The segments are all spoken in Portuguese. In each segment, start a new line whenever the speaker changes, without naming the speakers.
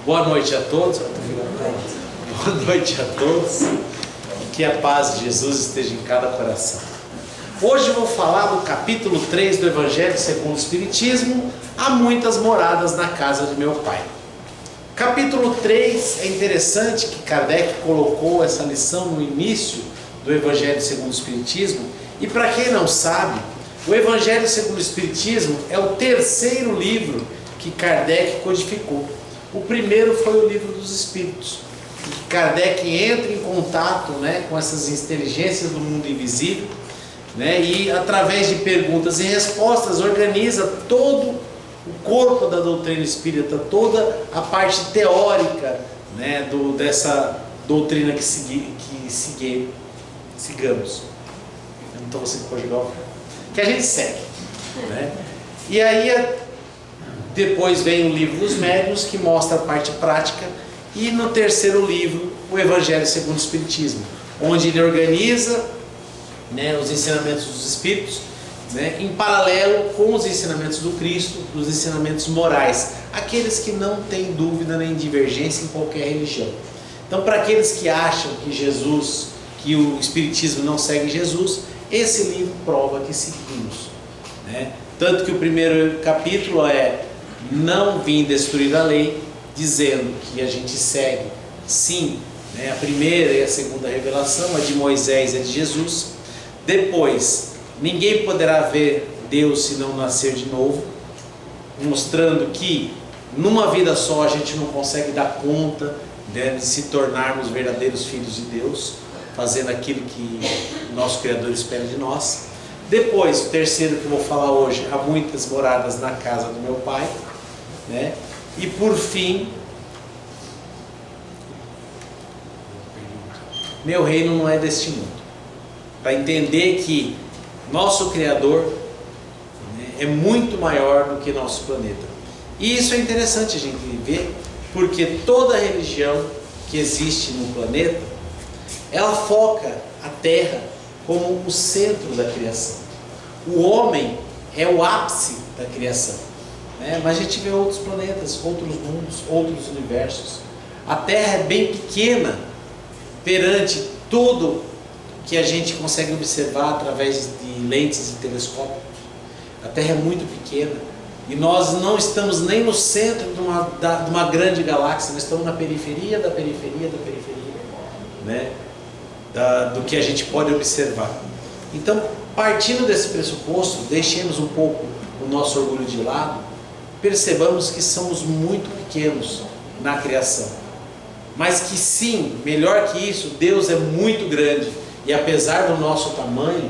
Boa noite a todos. Boa noite a todos. Que a paz de Jesus esteja em cada coração. Hoje eu vou falar do capítulo 3 do Evangelho segundo o Espiritismo. Há muitas moradas na casa de meu Pai. Capítulo 3 é interessante que Kardec colocou essa lição no início do Evangelho segundo o Espiritismo. E para quem não sabe, o Evangelho segundo o Espiritismo é o terceiro livro que Kardec codificou. O primeiro foi o Livro dos Espíritos, que Kardec entra em contato, com essas inteligências do mundo invisível, e através de perguntas e respostas organiza todo o corpo da doutrina espírita, toda a parte teórica dessa doutrina que sigamos. Então você pode jogar que a gente segue. E aí depois vem o Livro dos Médiuns, que mostra a parte prática, e no terceiro livro, o Evangelho segundo o Espiritismo, onde ele organiza os ensinamentos dos Espíritos, em paralelo com os ensinamentos do Cristo, dos ensinamentos morais, aqueles que não têm dúvida nem divergência em qualquer religião. Então, para aqueles que acham que o Espiritismo não segue Jesus, esse livro prova que seguimos. Tanto que o primeiro capítulo é: não vim destruir a lei, dizendo que a gente segue, sim, a primeira e a segunda revelação, a de Moisés e a de Jesus. Depois, ninguém poderá ver Deus se não nascer de novo, mostrando que numa vida só a gente não consegue dar conta de se tornarmos verdadeiros filhos de Deus, fazendo aquilo que o nosso Criador espera de nós. Depois, o terceiro que eu vou falar hoje: há muitas moradas na casa do meu Pai. E por fim, meu reino não é deste mundo. Para entender que nosso Criador é muito maior do que nosso planeta. E isso é interessante a gente ver, porque toda religião que existe no planeta, ela foca a Terra como o centro da criação. O homem é o ápice da criação. Mas a gente vê outros planetas, outros mundos, outros universos. A Terra é bem pequena perante tudo que a gente consegue observar através de lentes e telescópios. A Terra é muito pequena e nós não estamos nem no centro de uma grande galáxia, nós estamos na periferia da periferia da periferia, do que a gente pode observar. Então, partindo desse pressuposto, deixemos um pouco o nosso orgulho de lado, percebamos que somos muito pequenos na criação, mas que sim, melhor que isso, Deus é muito grande, e apesar do nosso tamanho,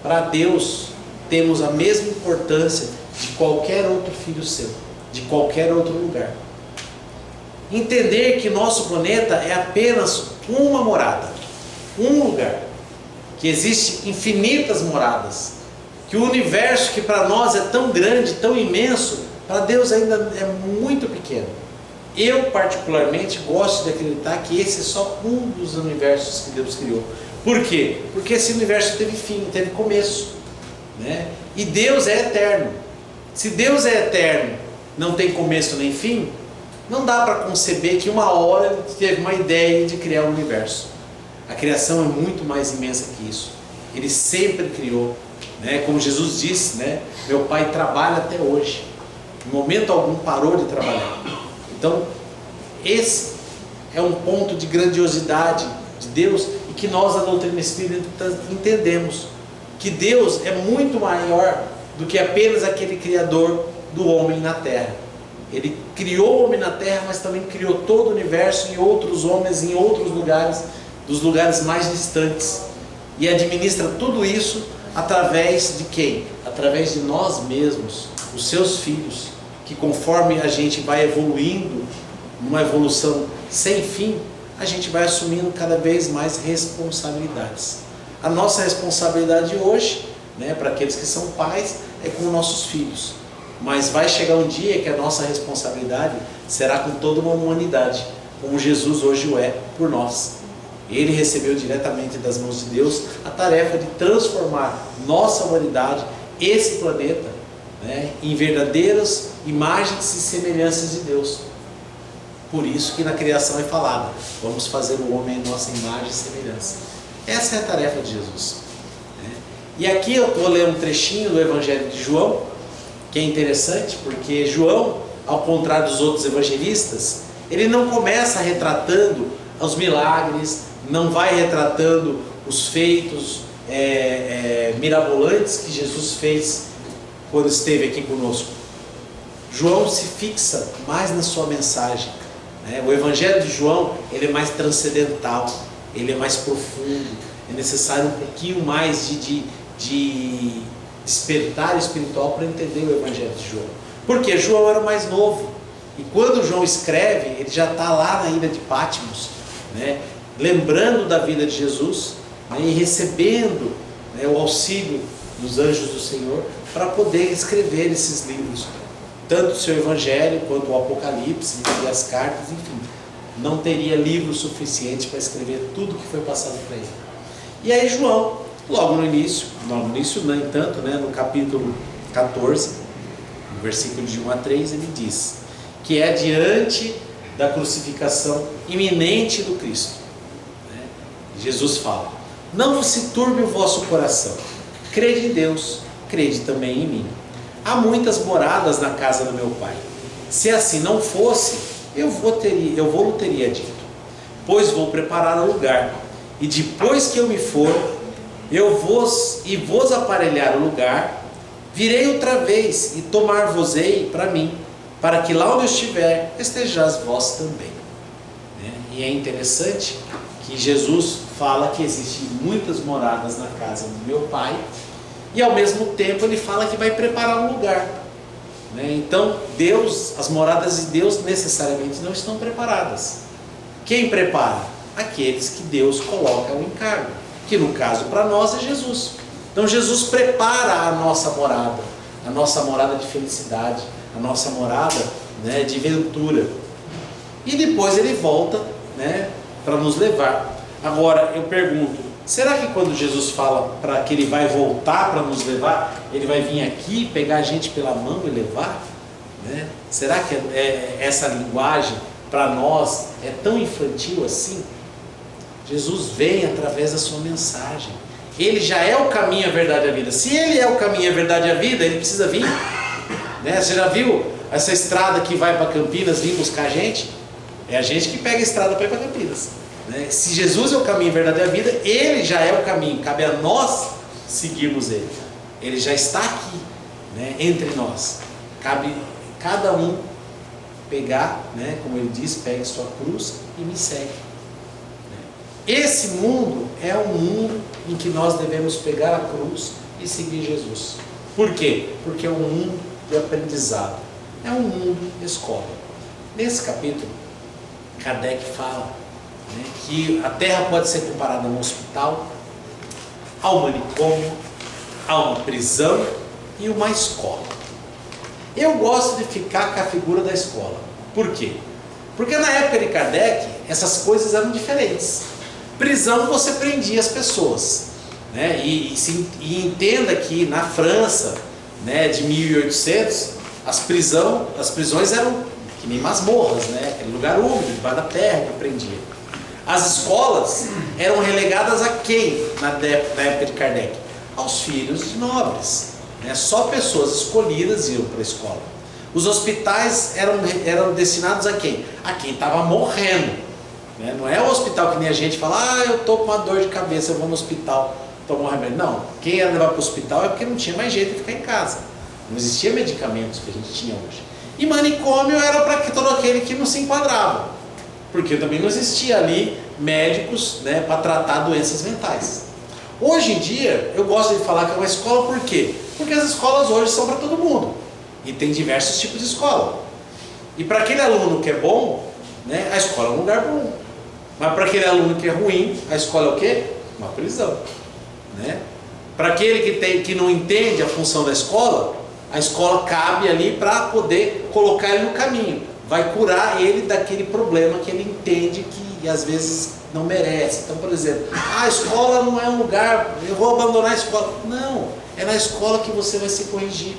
para Deus temos a mesma importância de qualquer outro filho seu, de qualquer outro lugar. Entender que nosso planeta é apenas uma morada, um lugar, que existe infinitas moradas, que o universo, que para nós é tão grande, tão imenso, para Deus ainda é muito pequeno. Eu particularmente gosto de acreditar que esse é só um dos universos que Deus criou. Por quê? Porque esse universo teve fim, teve começo, E Deus é eterno. Se Deus é eterno, não tem começo nem fim, não dá para conceber que uma hora ele teve uma ideia de criar o universo. A criação é muito mais imensa que isso. Ele sempre criou. Como Jesus disse, meu Pai trabalha até hoje, em momento algum parou de trabalhar. Então esse é um ponto de grandiosidade de Deus, e que nós da doutrina espírita entendemos que Deus é muito maior do que apenas aquele criador do homem na terra. Ele criou o homem na terra, mas também criou todo o universo e outros homens em outros lugares, dos lugares mais distantes, e administra tudo isso através de quem? Através de nós mesmos, os seus filhos, que conforme a gente vai evoluindo, numa evolução sem fim, a gente vai assumindo cada vez mais responsabilidades. A nossa responsabilidade hoje, para aqueles que são pais, é com nossos filhos. Mas vai chegar um dia que a nossa responsabilidade será com toda uma humanidade, como Jesus hoje o é por nós. Ele recebeu diretamente das mãos de Deus a tarefa de transformar nossa humanidade, esse planeta, em verdadeiras imagens e semelhanças de Deus. Por isso que na criação é falado: vamos fazer o homem em nossa imagem e semelhança. Essa é a tarefa de Jesus. E aqui eu vou ler um trechinho do Evangelho de João, que é interessante, porque João, ao contrário dos outros evangelistas, ele não começa retratando os milagres, não vai retratando os feitos mirabolantes que Jesus fez quando esteve aqui conosco. João se fixa mais na sua mensagem. O Evangelho de João, ele é mais transcendental, ele é mais profundo, é necessário um pouquinho mais de despertar espiritual para entender o Evangelho de João. Porque João era o mais novo, e quando João escreve, ele já está lá na ilha de Patmos, lembrando da vida de Jesus, e recebendo o auxílio dos anjos do Senhor para poder escrever esses livros, tanto o seu Evangelho quanto o Apocalipse e as cartas, enfim. Não teria livro suficiente para escrever tudo que foi passado para ele. E aí João, logo no início, no entanto, no capítulo 14, no versículo de 1 a 3, ele diz que é diante da crucificação iminente do Cristo. Jesus fala: não se turbe o vosso coração, crede em Deus, crede também em mim. Há muitas moradas na casa do meu Pai. Se assim não fosse, eu vou teria dito, pois vou preparar um lugar, e depois que eu me for, vos aparelhar o lugar, virei outra vez e tomar-vos-ei para mim, para que lá onde eu estiver, estejais vós também. E é interessante que Jesus fala que existem muitas moradas na casa do meu Pai, e ao mesmo tempo ele fala que vai preparar um lugar. Então as moradas de Deus necessariamente não estão preparadas. Quem prepara? Aqueles que Deus coloca ao encargo, que no caso para nós é Jesus. Então Jesus prepara a nossa morada de felicidade, a nossa morada de ventura, e depois ele volta para nos levar. Agora eu pergunto, será que quando Jesus fala para que ele vai voltar para nos levar, ele vai vir aqui pegar a gente pela mão e levar? Será que essa linguagem para nós é tão infantil assim? Jesus vem através da sua mensagem. Ele já é o caminho, a verdade e a vida. Se ele é o caminho, a verdade e a vida, ele precisa vir. Você já viu essa estrada que vai para Campinas vir buscar a gente? É a gente que pega a estrada para ir para Campinas. Se Jesus é o caminho, a verdade e a vida, ele já é o caminho. Cabe a nós seguirmos ele. Ele já está aqui, entre nós. Cabe cada um pegar, como ele diz, pegue sua cruz e me segue. Esse mundo é um mundo em que nós devemos pegar a cruz e seguir Jesus. Por quê? Porque é um mundo de aprendizado, é um mundo de escola. Nesse capítulo, Kardec fala que a Terra pode ser comparada a um hospital, a um manicômio, a uma prisão e uma escola. Eu gosto de ficar com a figura da escola. Por quê? Porque na época de Kardec, essas coisas eram diferentes. Prisão, você prendia as pessoas, e entenda que na França, de 1800, as prisões eram que nem masmorras, aquele lugar úmido, debaixo da terra que prendia. As escolas eram relegadas a quem na época de Kardec? Aos filhos de nobres, só pessoas escolhidas iam para a escola. Os hospitais eram destinados a quem? A quem estava morrendo. Não é o hospital que nem a gente fala: eu estou com uma dor de cabeça, eu vou no hospital tomar um remédio. Não, quem ia levar para o hospital é porque não tinha mais jeito de ficar em casa. Não existia medicamentos que a gente tinha hoje. E manicômio era para todo aquele que não se enquadrava, porque também não existia ali médicos para tratar doenças mentais. Hoje em dia, eu gosto de falar que é uma escola, por quê? Porque as escolas hoje são para todo mundo, e tem diversos tipos de escola. E para aquele aluno que é bom, a escola é um lugar bom. Mas para aquele aluno que é ruim, a escola é o quê? Uma prisão. Para aquele que não entende a função da escola, a escola cabe ali para poder colocar ele no caminho. Vai curar ele daquele problema que ele entende que às vezes não merece. Então, por exemplo, a escola não é um lugar, eu vou abandonar a escola. Não, é na escola que você vai se corrigir.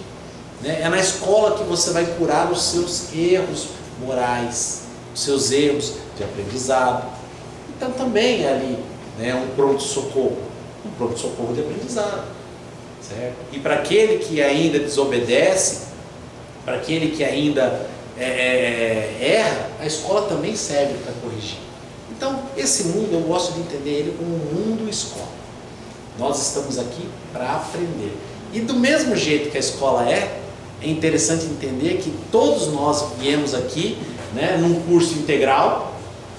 É na escola que você vai curar os seus erros morais, os seus erros de aprendizado. Então também é ali, né, um pronto-socorro de aprendizado, certo? E para aquele que ainda desobedece, para aquele que ainda erra, a escola também serve para corrigir. Então, esse mundo, eu gosto de entender ele como um mundo escola. Nós estamos aqui para aprender. E do mesmo jeito que a escola é interessante entender que todos nós viemos aqui, né, num curso integral,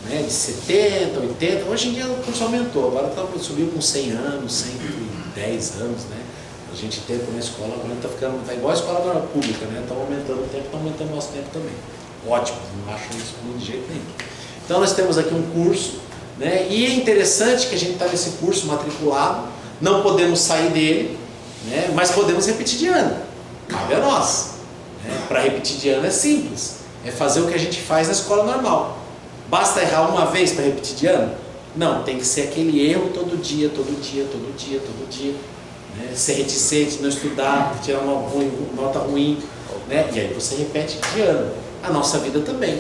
né, de 70, 80, hoje em dia o curso aumentou, agora subiu com 100 anos, 110 anos, né? A gente tempo na escola agora está igual a escola pública, né? Está aumentando o tempo, está aumentando o nosso tempo também. Ótimo, não acho isso ruim de jeito nenhum. Então nós temos aqui um curso, né? E é interessante que a gente está nesse curso matriculado, não podemos sair dele, né? Mas podemos repetir de ano, cabe a nós. Né? Para repetir de ano é simples, é fazer o que a gente faz na escola normal. Basta errar uma vez para repetir de ano? Não, tem que ser aquele erro todo dia, todo dia, todo dia, todo dia. Né? Ser reticente, não estudar, tirar uma nota ruim, né? E aí você repete de ano. A nossa vida também.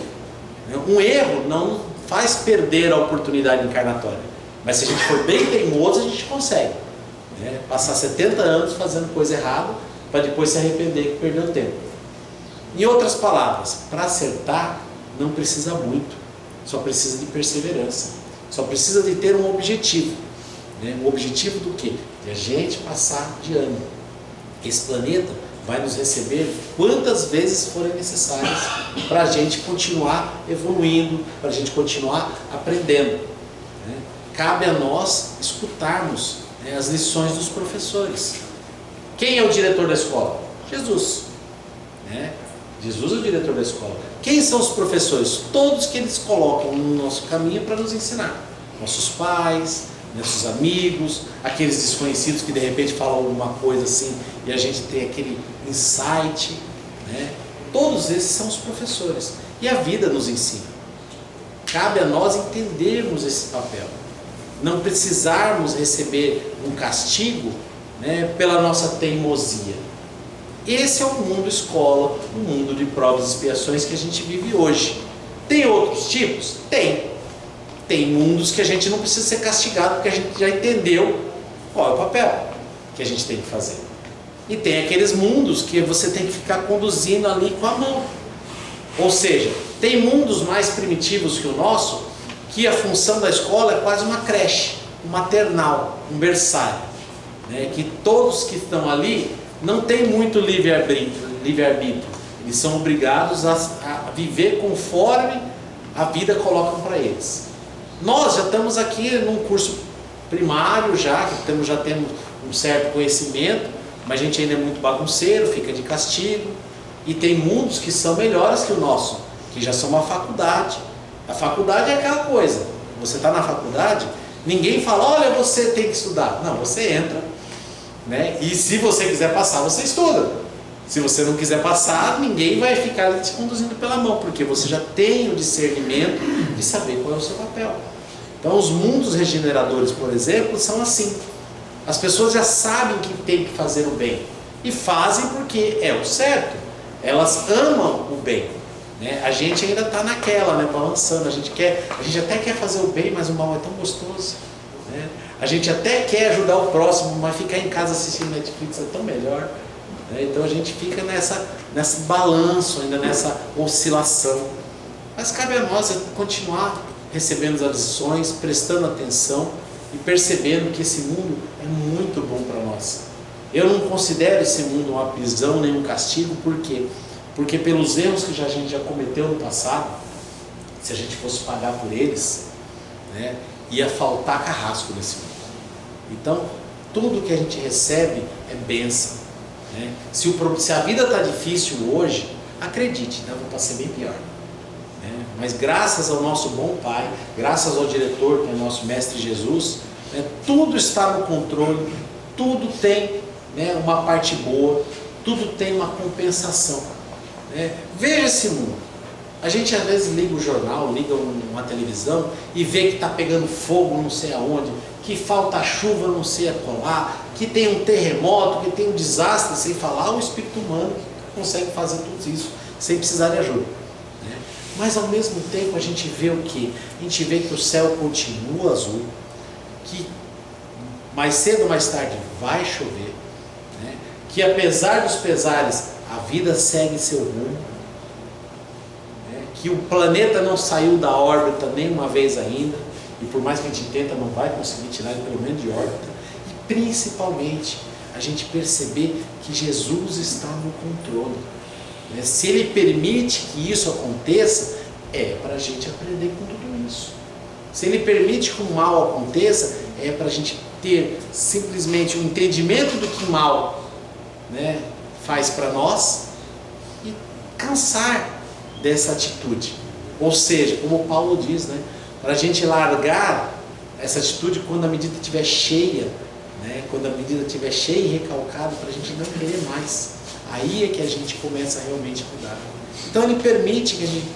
Né? Um erro não faz perder a oportunidade encarnatória. Mas se a gente for bem teimoso, a gente consegue. Né? Passar 70 anos fazendo coisa errada, para depois se arrepender que perdeu tempo. Em outras palavras, para acertar, não precisa muito. Só precisa de perseverança. Só precisa de ter um objetivo. Né? O objetivo do quê? De a gente passar de ano. Esse planeta vai nos receber quantas vezes forem necessárias para a gente continuar evoluindo, para a gente continuar aprendendo. Né? Cabe a nós escutarmos, né, as lições dos professores. Quem é o diretor da escola? Jesus. Né? Jesus é o diretor da escola. Quem são os professores? Todos que eles colocam no nosso caminho para nos ensinar. Nossos pais, nossos amigos, aqueles desconhecidos que de repente falam alguma coisa assim e a gente tem aquele insight. Né? Todos esses são os professores. E a vida nos ensina. Cabe a nós entendermos esse papel. Não precisarmos receber um castigo, né, pela nossa teimosia. Esse é o mundo escola, o mundo de provas e expiações que a gente vive hoje. Tem outros tipos? Tem. Tem mundos que a gente não precisa ser castigado porque a gente já entendeu qual é o papel que a gente tem que fazer. E tem aqueles mundos que você tem que ficar conduzindo ali com a mão. Ou seja, tem mundos mais primitivos que o nosso, que a função da escola é quase uma creche, um maternal, um berçário. Né? Que todos que estão ali não tem muito livre-arbítrio. Eles são obrigados a viver conforme a vida coloca para eles. Nós já estamos aqui num curso primário, já temos um certo conhecimento, mas a gente ainda é muito bagunceiro, fica de castigo. E tem mundos que são melhores que o nosso, que já são uma faculdade. A faculdade é aquela coisa, você está na faculdade, ninguém fala, olha, você tem que estudar. Não, você entra. Né? E se você quiser passar, você estuda. Se você não quiser passar, ninguém vai ficar te conduzindo pela mão, porque você já tem o discernimento de saber qual é o seu papel. Então os mundos regeneradores, por exemplo, são assim. As pessoas já sabem que tem que fazer o bem e fazem porque é o certo. Elas amam o bem. Né? A gente ainda está naquela, né? Balançando. A gente até quer fazer o bem, mas o mal é tão gostoso. Né? A gente até quer ajudar o próximo, mas ficar em casa assistindo Netflix é tão melhor. Né? Então a gente fica nesse balanço, ainda nessa oscilação. Mas cabe a nós continuar recebendo as lições, prestando atenção e percebendo que esse mundo é muito bom para nós. Eu não considero esse mundo uma prisão nem um castigo, por quê? Porque pelos erros que a gente já cometeu no passado, se a gente fosse pagar por eles, né, ia faltar carrasco nesse mundo. Então, tudo que a gente recebe é bênção. Né? Se a vida está difícil hoje, acredite, vai ser bem pior. Né? Mas graças ao nosso bom Pai, graças ao diretor, que é o nosso Mestre Jesus, né, tudo está no controle, tudo tem, né, uma parte boa, tudo tem uma compensação. Né? Veja esse mundo. A gente às vezes liga o jornal, liga uma televisão e vê que está pegando fogo não sei aonde, que falta chuva não sei acolá, que tem um terremoto, que tem um desastre, sem falar o espírito humano que consegue fazer tudo isso sem precisar de ajuda. Né? Mas ao mesmo tempo a gente vê o quê? A gente vê que o céu continua azul, que mais cedo ou mais tarde vai chover, né? Que apesar dos pesares, a vida segue seu rumo, né? Que o planeta não saiu da órbita nenhuma vez ainda, e por mais que a gente tenta, não vai conseguir tirar ele pelo menos de órbita, e principalmente a gente perceber que Jesus está no controle. Se Ele permite que isso aconteça, é para a gente aprender com tudo isso. Se Ele permite que o mal aconteça, é para a gente ter simplesmente um entendimento do que mal, né, faz para nós e cansar dessa atitude. Ou seja, como Paulo diz, né, para a gente largar essa atitude quando a medida estiver cheia, né, quando a medida estiver cheia e recalcada, para a gente não querer mais. Aí é que a gente começa realmente a mudar. Então Ele permite que a gente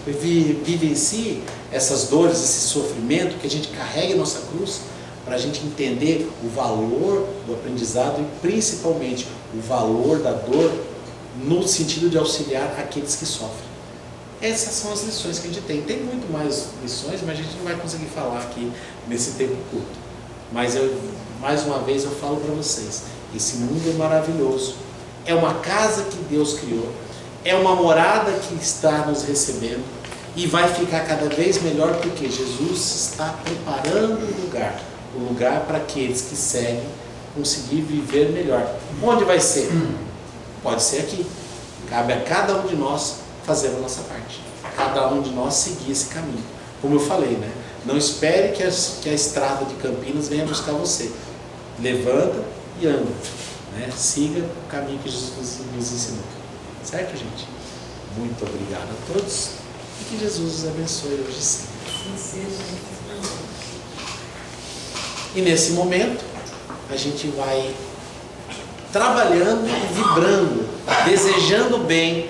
vivencie essas dores, esse sofrimento, que a gente carregue a nossa cruz, para a gente entender o valor do aprendizado e principalmente o valor da dor no sentido de auxiliar aqueles que sofrem. Essas são as lições que a gente tem. Tem muito mais lições, mas a gente não vai conseguir falar aqui nesse tempo curto. Mas mais uma vez eu falo para vocês, esse mundo é maravilhoso. É uma casa que Deus criou, é uma morada que está nos recebendo e vai ficar cada vez melhor porque Jesus está preparando o lugar para aqueles que seguem conseguir viver melhor. Onde vai ser? Pode ser aqui. Cabe a cada um de nós fazer a nossa parte, cada um de nós seguir esse caminho. Como eu falei, né? Não espere que a estrada de Campinas venha buscar você. Levanta e anda. Né? Siga o caminho que Jesus nos ensinou. Certo, gente? Muito obrigado a todos e que Jesus os abençoe hoje e sempre. E nesse momento, a gente vai trabalhando e vibrando, desejando bem